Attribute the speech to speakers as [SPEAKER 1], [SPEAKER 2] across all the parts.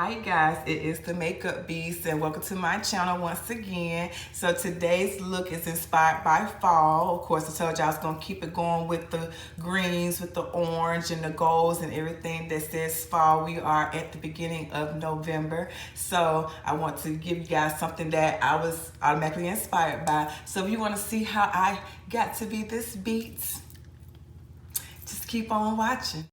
[SPEAKER 1] Hi guys, it is the Makeup Beast and welcome to my channel once again. So today's look is inspired by fall. Of course, I told you I was going to keep it going with the greens, with the orange and the golds and everything that says fall. We are at the beginning of November. So I want to give you guys something that I was automatically inspired by. So if you want to see how I got to be this Beats, just keep on watching.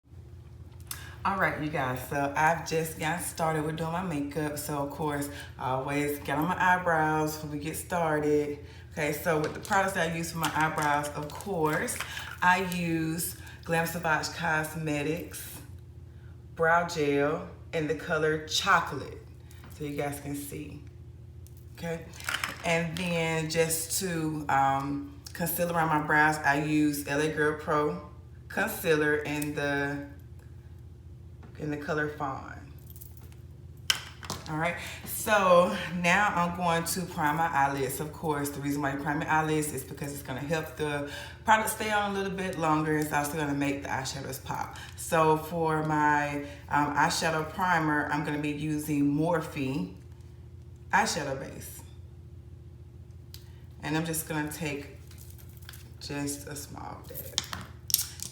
[SPEAKER 1] All right, you guys, so I've just got started with doing my makeup. So of course, I always get on my eyebrows before we get started. Okay, so with the products that I use for my eyebrows, of course, I use Glam Sauvage Cosmetics brow gel in the color chocolate, so you guys can see. Okay, and then just to conceal around my brows, I use LA Girl Pro concealer in the color Fawn. All right, so now I'm going to prime my eyelids. Of course, the reason why you prime your eyelids is because it's gonna help the product stay on a little bit longer. It's also gonna make the eyeshadows pop. So for my eyeshadow primer, I'm gonna be using Morphe eyeshadow base. And I'm just gonna take just a small dab.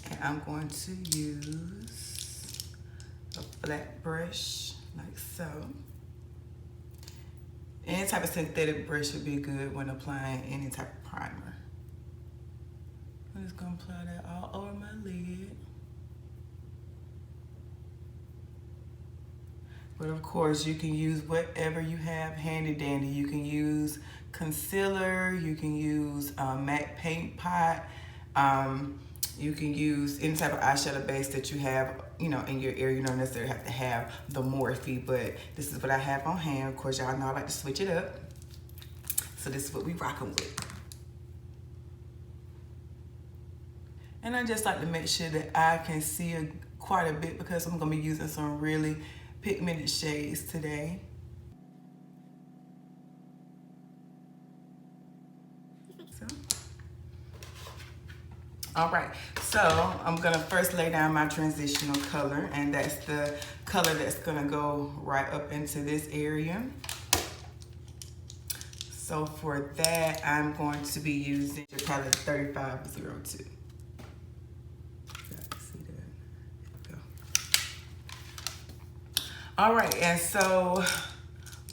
[SPEAKER 1] And I'm going to use a flat brush like so. Any type of synthetic brush would be good when applying any type of primer. I'm just gonna apply that all over my lid. But of course, you can use whatever you have handy dandy. You can use concealer, you can use matte paint pot, you can use any type of eyeshadow base that you have, you know, in your area. You don't necessarily have to have the Morphe, but this is what I have on hand. Of course, y'all know I like to switch it up. So this is what we rocking with. And I just like to make sure that I can see quite a bit because I'm gonna be using some really pigmented shades today. All right, so I'm gonna first lay down my transitional color, and that's the color that's gonna go right up into this area. So for that, I'm going to be using the color 3502. All right, and so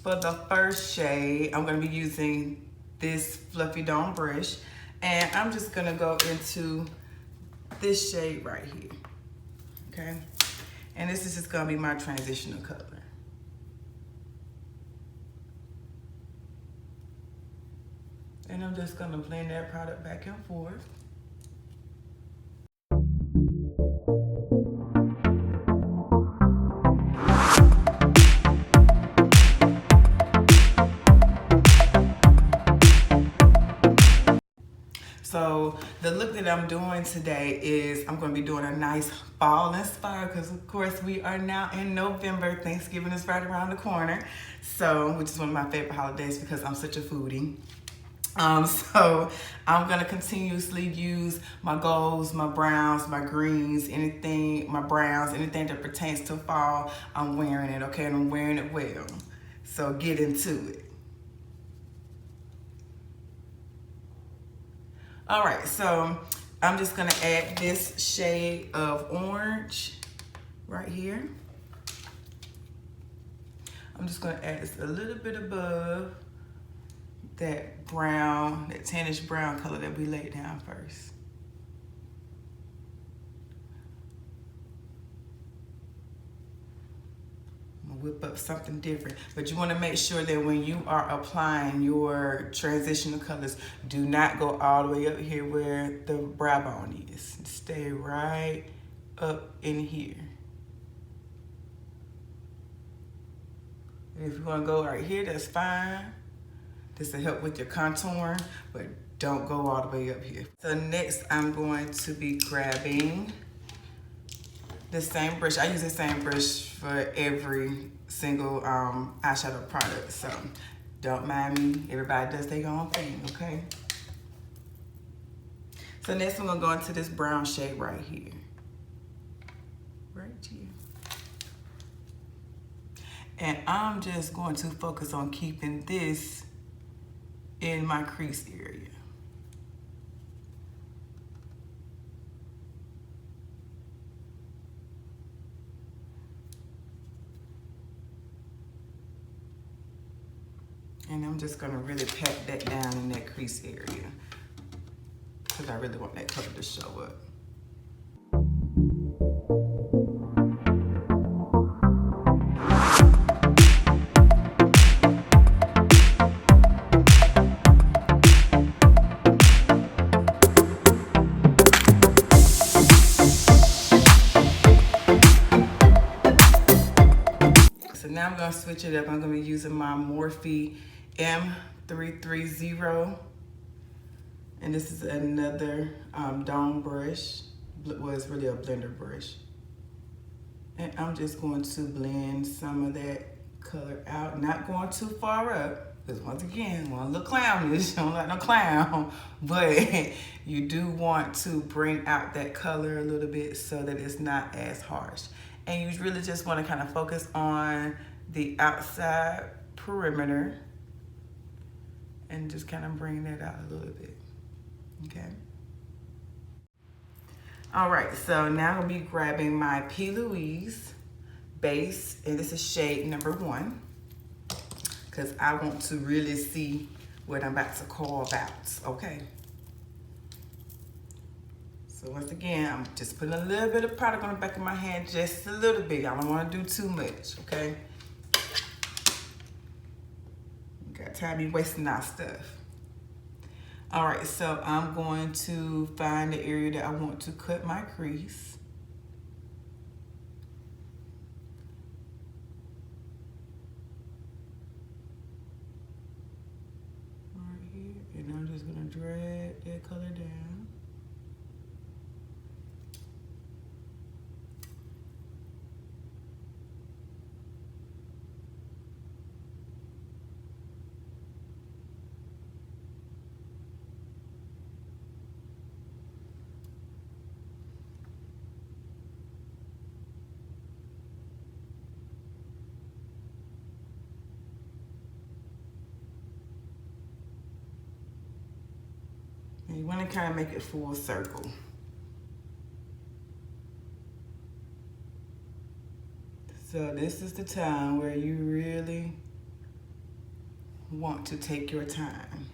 [SPEAKER 1] for the first shade, I'm gonna be using this Fluffy Dome brush, and I'm just gonna go into this shade right here, okay? And this is just gonna be my transitional color. And I'm just gonna blend that product back and forth. So the look that I'm doing today is I'm going to be doing a nice fall inspired, because of course we are now in November. Thanksgiving is right around the corner, so which is one of my favorite holidays because I'm such a foodie. So I'm going to continuously use my golds, my browns, my greens, anything, my browns, anything that pertains to fall. I'm wearing it, okay, and I'm wearing it well. So get into it. All right, so I'm just gonna add this shade of orange right here. I'm just gonna add this a little bit above that brown, that tannish brown color that we laid down first. Whip up something different, but you want to make sure that when you are applying your transitional colors, do not go all the way up here where the brow bone is. Stay right up in here. And if you want to go right here, that's fine. This will help with your contour, but don't go all the way up here. So next, I'm going to be grabbing the same brush. I use the same brush for every single eyeshadow product, so don't mind me. Everybody does their own thing, okay? So next I'm gonna go into this brown shade right here. Right here. And I'm just going to focus on keeping this in my crease area. And I'm just gonna really pat that down in that crease area because I really want that color to show up. So now I'm gonna switch it up. I'm gonna be using my Morphe M330. And this is another dome brush. Well, it's really a blender brush. And I'm just going to blend some of that color out. Not going too far up, because once again, I want to look clownish. I don't like no clown. But you do want to bring out that color a little bit so that it's not as harsh. And you really just want to kind of focus on the outside perimeter and just kind of bring that out a little bit. Okay. All right, so now I'm gonna be grabbing my P. Louise base, and this is shade number 1, because I want to really see what I'm about to carve out, okay? So once again, I'm just putting a little bit of product on the back of my hand, just a little bit. I don't wanna do too much, okay? Got time to be wasting our stuff. All right, so I'm going to find the area that I want to cut my crease. Right here, and I'm just gonna drag that color down. You want to kind of make it full circle. So this is the time where you really want to take your time.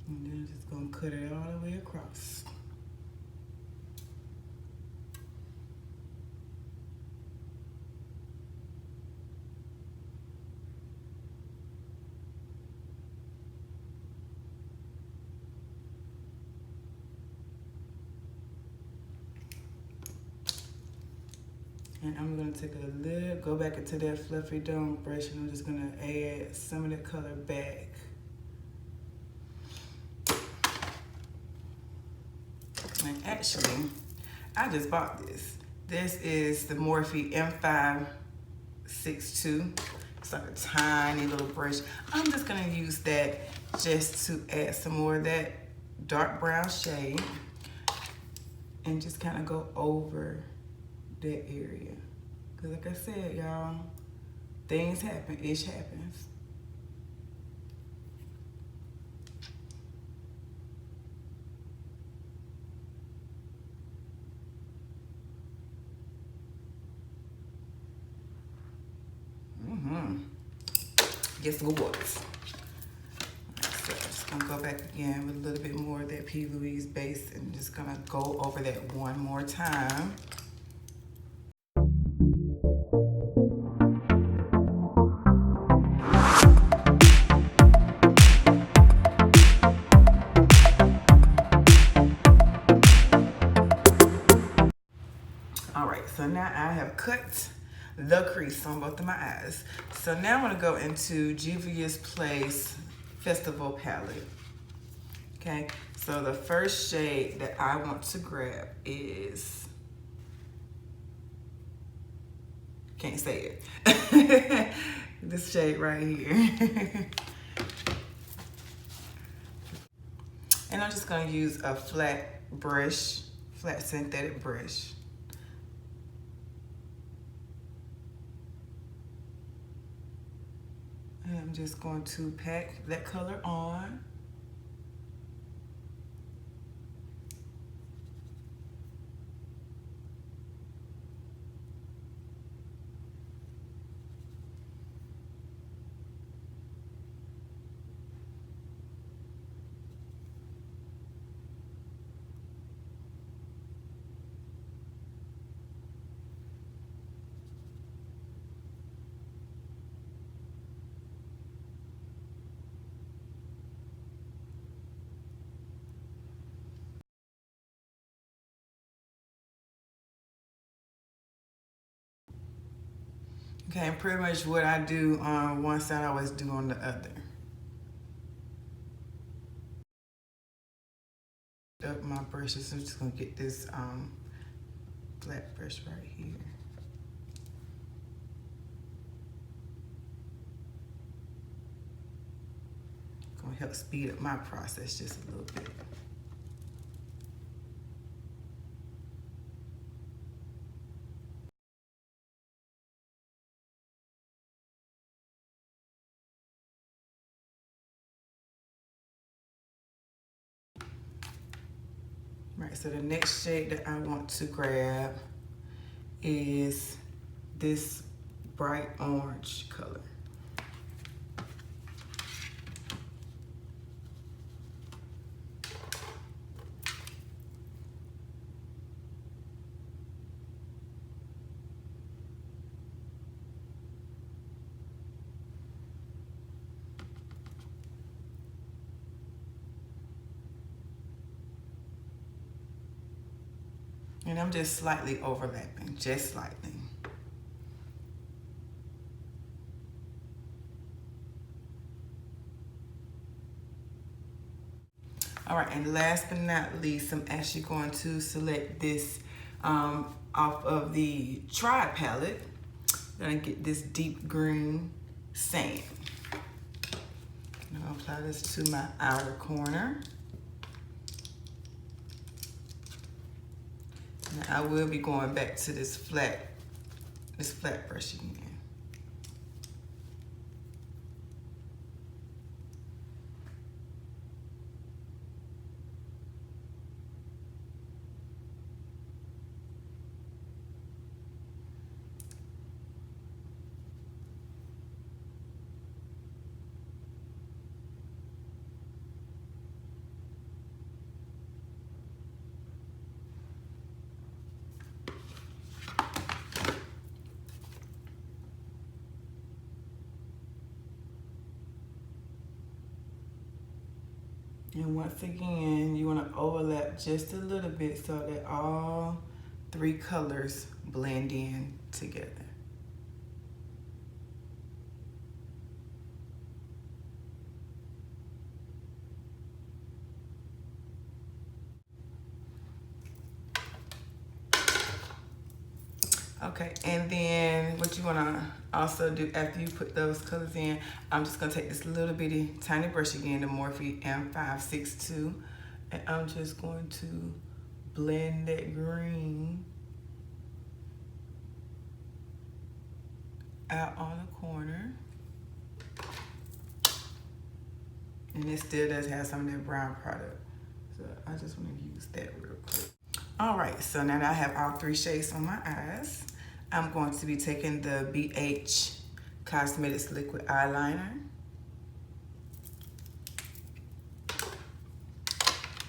[SPEAKER 1] And then I'm just going to cut it all the way across. And I'm gonna take a little, go back into that fluffy dome brush, and I'm just gonna add some of that color back. And actually, I just bought this. This is the Morphe M562. It's like a tiny little brush. I'm just gonna use that just to add some more of that dark brown shade and just kind of go over that area. Because like I said, y'all, things happen, ish happens. Guess what? So I'm just gonna go back again with a little bit more of that P. Louise base and just gonna go over that one more time. All right, so now I have cut the crease on both of my eyes. So now I'm gonna go into Juvia's Place Festival Palette. Okay, so the first shade that I want to grab is, can't say it, this shade right here. And I'm just gonna use a flat brush, flat synthetic brush. And I'm just going to pack that color on. Okay, and pretty much what I do on one side, I always do on the other. Up my brushes, I'm just gonna get this flat brush right here. Gonna help speed up my process just a little bit. Right, so the next shade that I want to grab is this bright orange color. And I'm just slightly overlapping, just slightly. All right, and last but not least, I'm actually going to select this off of the Try palette. I'm gonna get this deep green sand. I'm gonna apply this to my outer corner. And I will be going back to this flat brush again. And once again, you want to overlap just a little bit so that all three colors blend in together. Okay, and then what you wanna also do after you put those colors in, I'm just gonna take this little bitty tiny brush again, the Morphe M562, and I'm just going to blend that green out on the corner. And it still does have some of that brown product. So I just wanna use that real quick. All right, so now that I have all three shades on my eyes, I'm going to be taking the BH Cosmetics Liquid Eyeliner.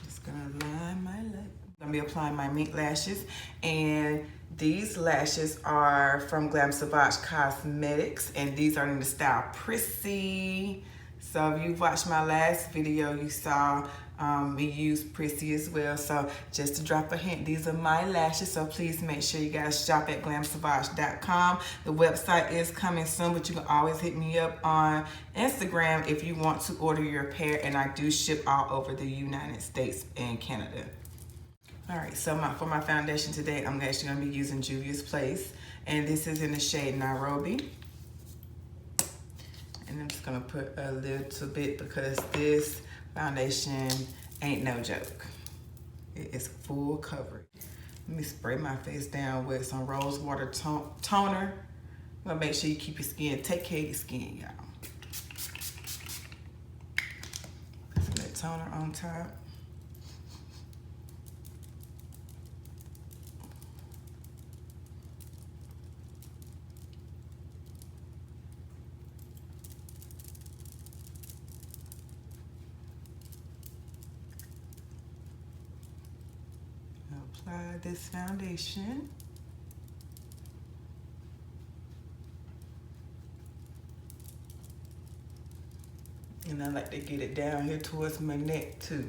[SPEAKER 1] Just gonna line my lip. I'm gonna be applying my mink lashes, and these lashes are from Glam Sauvage Cosmetics, and these are in the style Prissy. So if you've watched my last video, you saw we use Prissy as well. So just to drop a hint, these are my lashes. So please make sure you guys shop at glamsauvage.com. The website is coming soon, but you can always hit me up on Instagram if you want to order your pair. And I do ship all over the United States and Canada. All right, so for my foundation today, I'm actually gonna be using Juvia's Place. And this is in the shade Nairobi. And I'm just gonna put a little bit because this foundation ain't no joke. It is full coverage. Let me spray my face down with some rose water toner. I'm gonna make sure you keep your skin, take care of your skin, y'all. Put some of that toner on top. Apply this foundation. And I like to get it down here towards my neck too.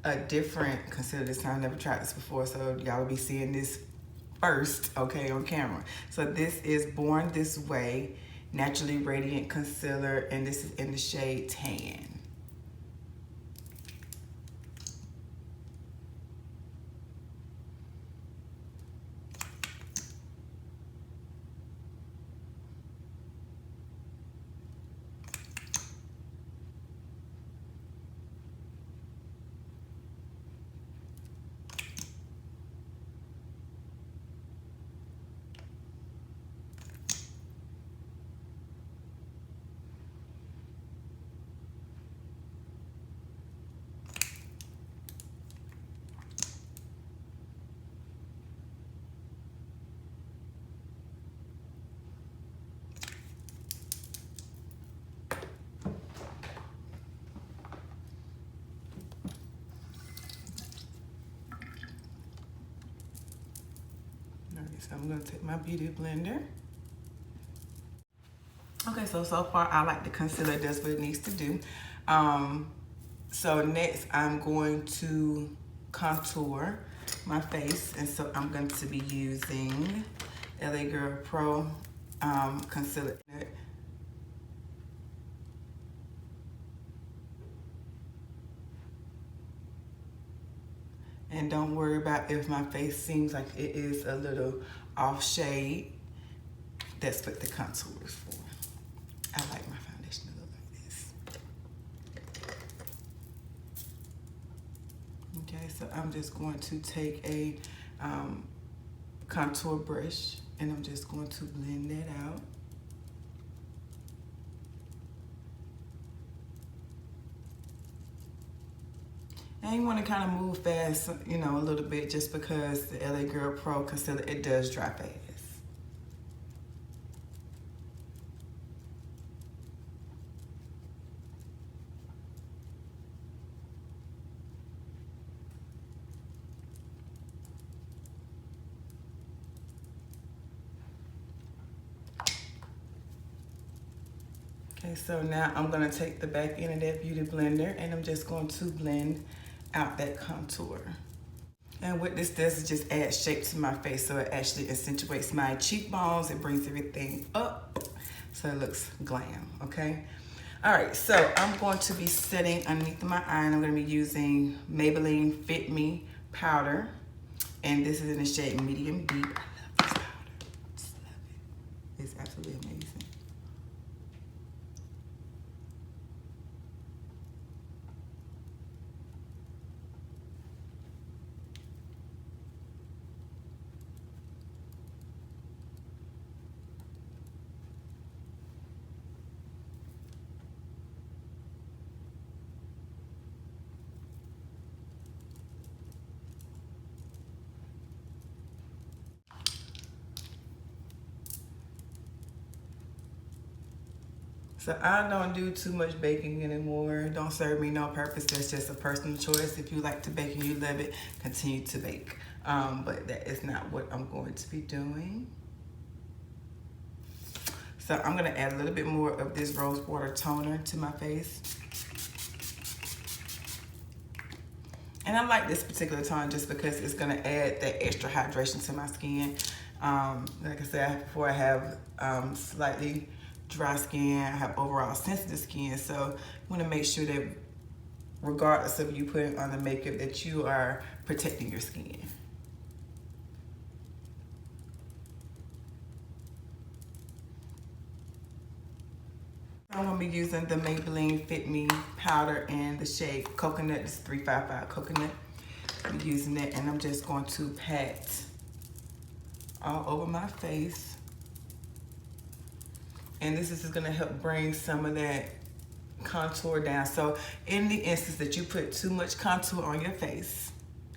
[SPEAKER 1] A different concealer this time. Never tried this before, so y'all will be seeing this first, okay, on camera. So this is Born This Way Naturally Radiant Concealer, and this is in the shade Tan. So I'm gonna take my beauty blender. Okay, so far I like the concealer, does what it needs to do. So next I'm going to contour my face, and so I'm going to be using LA Girl Pro concealer. And don't worry about if my face seems like it is a little off shade. That's what the contour is for. I like my foundation to look like this. Okay, so I'm just going to take a contour brush and I'm just going to blend that out. And you want to kind of move fast, you know, a little bit, just because the LA Girl Pro concealer, it does dry fast. Okay, so now I'm going to take the back end of that beauty blender and I'm just going to blend out that contour. And what this does is just add shape to my face, so it actually accentuates my cheekbones. It brings everything up so it looks glam, okay? All right, so I'm going to be setting underneath my eye, and I'm going to be using Maybelline Fit Me powder, and this is in the shade Medium Deep. I love this powder. I just love it. It's absolutely amazing. So I don't do too much baking anymore. Don't serve me no purpose. That's just a personal choice. If you like to bake and you love it, continue to bake. but that is not what I'm going to be doing. So I'm gonna add a little bit more of this rose water toner to my face. And I like this particular tone just because it's gonna add that extra hydration to my skin. Like I said before, I have slightly dry skin. I have overall sensitive skin, so you wanna make sure that regardless of you putting on the makeup, that you are protecting your skin. I'm gonna be using the Maybelline Fit Me powder in the shade Coconut. This is 355 Coconut. I'm using it, and I'm just going to pat all over my face. And this is gonna help bring some of that contour down. So in the instance that you put too much contour on your face,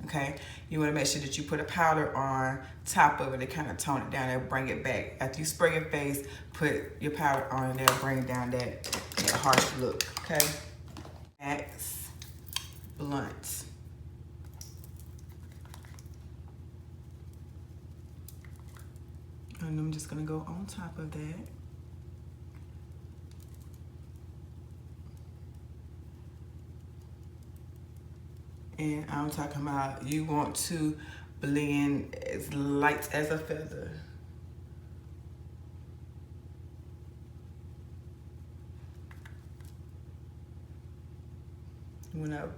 [SPEAKER 1] okay, you wanna make sure that you put a powder on top of it to kind of tone it down and bring it back. After you spray your face, put your powder on and that'll bring down that harsh look, okay? Max Blunt. And I'm just gonna go on top of that. And I'm talking about, you want to blend as light as a feather. You want to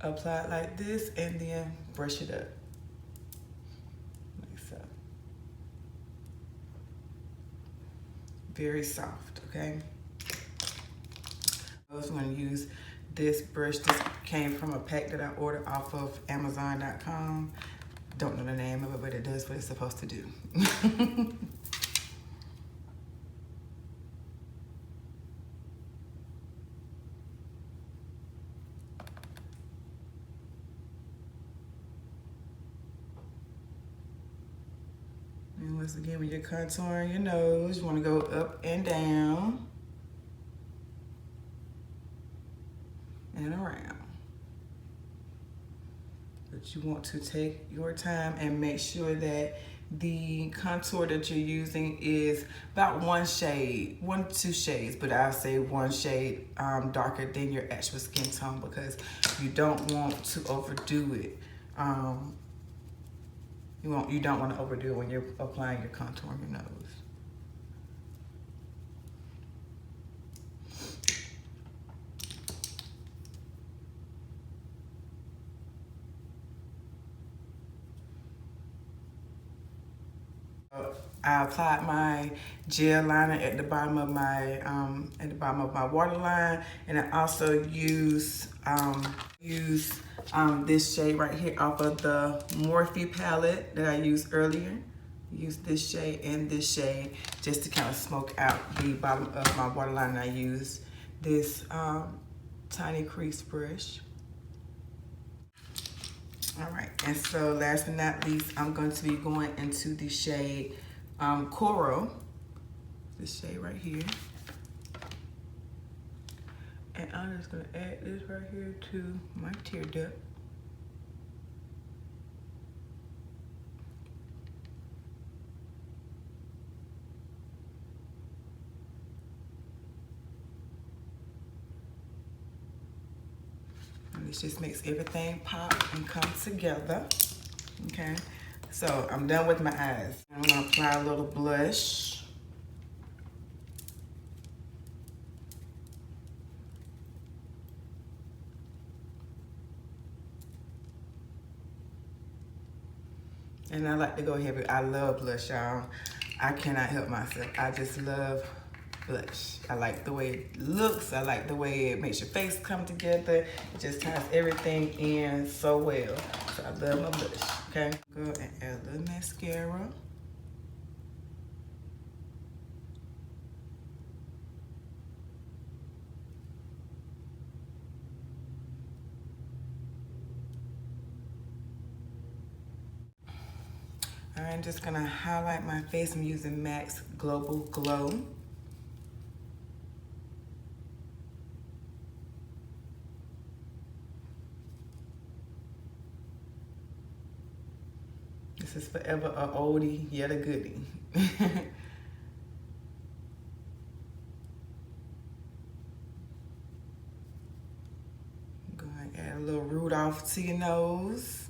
[SPEAKER 1] apply it like this and then brush it up. Like so. Very soft, okay? I was going to use this brush. This came from a pack that I ordered off of Amazon.com. Don't know the name of it, but it does what it's supposed to do. And once again, when you're contouring your nose, you want to go up and down and around. But you want to take your time and make sure that the contour that you're using is about one shade, 1 to 2 shades, but I'll say one shade darker than your actual skin tone, because you don't want to overdo it. You don't want to overdo it when you're applying your contour on your nose. I applied my gel liner at the bottom of my waterline, and I also use this shade right here off of the Morphe palette that I used earlier. Use this shade and this shade just to kind of smoke out the bottom of my waterline. I use this tiny crease brush. All right, and so last but not least, I'm going to be going into the shade Koro, this shade right here. And I'm just gonna add this right here to my tear duct. And this just makes everything pop and come together, okay? So I'm done with my eyes. I'm gonna apply a little blush. And I like to go heavy. I love blush, y'all. I cannot help myself. I just love blush. I like the way it looks. I like the way it makes your face come together. It just ties everything in so well. So I love my blush, okay? Go and add a little mascara. I'm just gonna highlight my face. I'm using MAC's Global Glow. This is forever a oldie, yet a goodie. Go ahead and add a little Rudolph to your nose.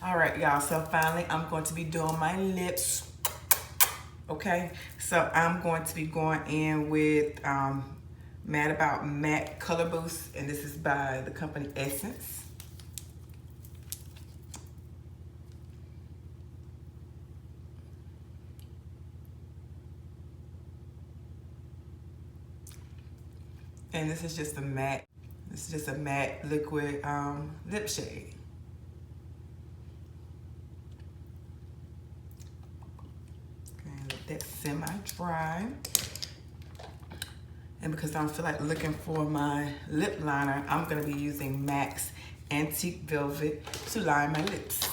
[SPEAKER 1] All right, y'all, so finally I'm going to be doing my lips. Okay, so I'm going to be going in with Mad About Matte Color Boost, and this is by the company Essence. And this is just a matte, liquid lip shade. Okay, let that semi-dry. And because I don't feel like looking for my lip liner, I'm gonna be using MAC's Antique Velvet to line my lips.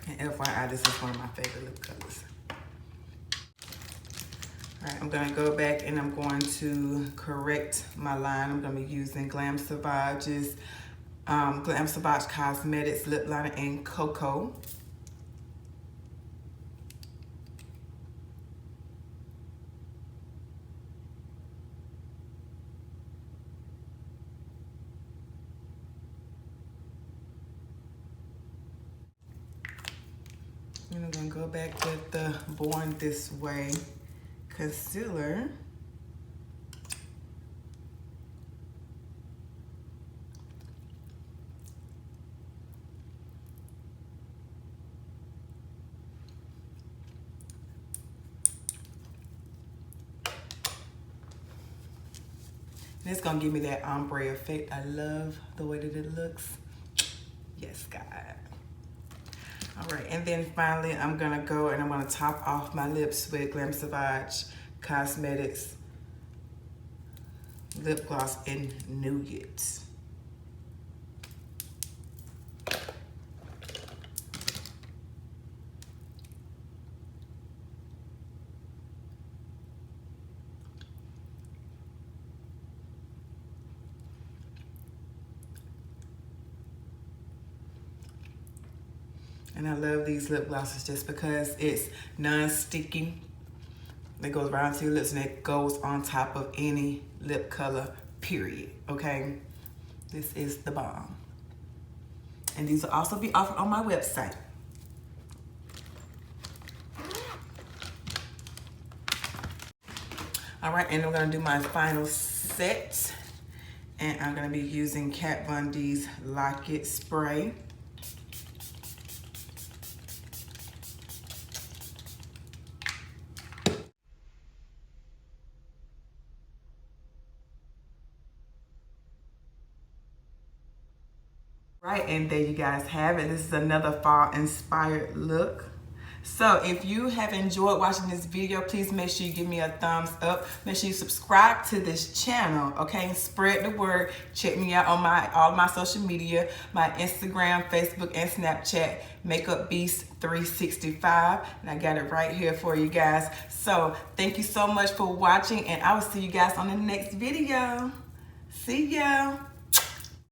[SPEAKER 1] And FYI, this is one of my favorite lip colors. All right, I'm gonna go back and I'm going to correct my line. I'm gonna be using Glam Sauvage's Glam Sauvage Cosmetics lip liner in Cocoa. And I'm gonna go back with the Born This Way concealer. And it's gonna give me that ombre effect. I love the way that it looks. Yes, God. All right, and then finally, I'm gonna go and I'm gonna top off my lips with Glam Sauvage Cosmetics lip gloss in Nougat. And I love these lip glosses just because it's non-sticky. It goes right onto your lips and it goes on top of any lip color, period, okay? This is the bomb. And these will also be offered on my website. All right, and I'm gonna do my final set. And I'm gonna be using Kat Von D's Lock It Spray. Right, and there you guys have it. This is another fall inspired look. So if you have enjoyed watching this video, please make sure you give me a thumbs up. Make sure you subscribe to this channel, okay? And spread the word. Check me out on all my social media, my Instagram, Facebook, and Snapchat, Makeup Beast 365. And I got it right here for you guys. So thank you so much for watching, and I will see you guys on the next video. See ya.